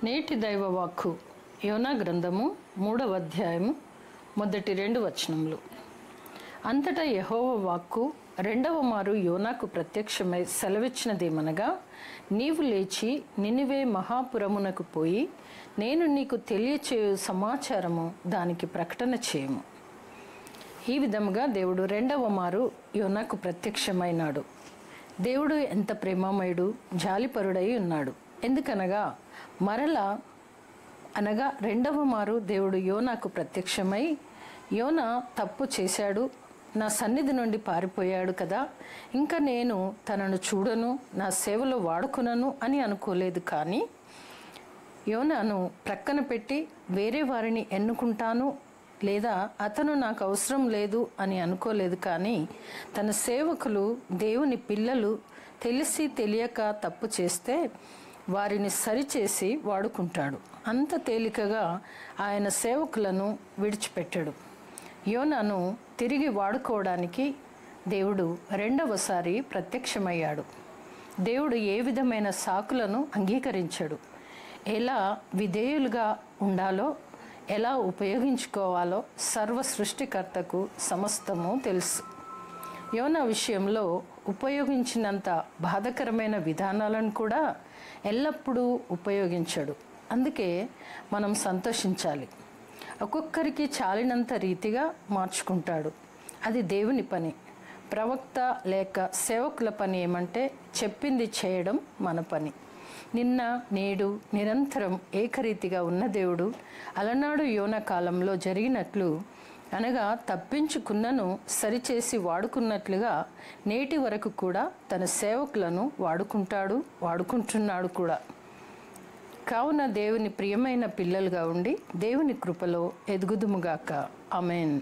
నేటి దైవవాక్కు యోనా గ్రంథము 3వ అధ్యాయము మొదటి 2 వచనములు. అంతటా యెహోవా వాక్కు రెండవ మారు యోనాకు ప్రత్యక్షమై సెలవిచ్చినదేమనగా, నీవు లేచి నినివే మహాపురమునకు పోయి నేను నీకు తెలియచేయు సమాచారము దానికి ప్రకటన చేయము. ఈ విధముగా దేవుడు రెండవ మారు యోనాకు ప్రత్యక్షమైనాడు. దేవుడు ఎంత ప్రేమమయుడు, జాలిపరుడై ఉన్నాడు. ఎందుకనగా రెండవ మారు దేవుడు యోనాకు ప్రత్యక్షమై, యోనా తప్పు చేశాడు, నా సన్నిధి నుండి పారిపోయాడు కదా, ఇంకా నేను తనను చూడను, నా సేవలో వాడుకునను అని అనుకోలేదు. కానీ యోనాను ప్రక్కన పెట్టి వేరే వారిని ఎన్నుకుంటాను లేదా అతను నాకు అవసరం లేదు అని అనుకోలేదు. కానీ తన సేవకులు, దేవుని పిల్లలు తెలిసి తెలియక తప్పు చేస్తే వారిని సరిచేసి వాడుకుంటాడు. అంత తేలికగా ఆయన సేవకులను విడిచిపెట్టాడు. యోనాను తిరిగి వాడుకోవడానికి దేవుడు రెండవసారి ప్రత్యక్షమయ్యాడు. దేవుడు ఏ విధమైన సాకులను అంగీకరించాడు, ఎలా విధేయులుగా ఉండాలో, ఎలా ఉపయోగించుకోవాలో సర్వ సృష్టికర్తకు సమస్తము తెలుసు. యోనా విషయంలో ఉపయోగించినంత బాధకరమైన విధానాలను కూడా ఎల్లప్పుడూ ఉపయోగించాడు. అందుకే మనం సంతోషించాలి. ఒక్కొక్కరికి చాలినంత రీతిగా మార్చుకుంటాడు. అది దేవుని పని. ప్రవక్త లేక సేవకుల పని ఏమంటే చెప్పింది చేయడం మన పని. నిన్న నేడు నిరంతరం ఏకరీతిగా ఉన్న దేవుడు అలనాడు యోనా కాలంలో జరిగినట్లు, అనగా తప్పించుకున్నను సరిచేసి వాడుకున్నట్లుగా నేటి వరకు కూడా తన సేవకులను వాడుకుంటున్నాడు కూడా. కావున దేవుని ప్రియమైన పిల్లలుగా ఉండి దేవుని కృపలో ఎదుగుదుముగాక. ఆమేన్.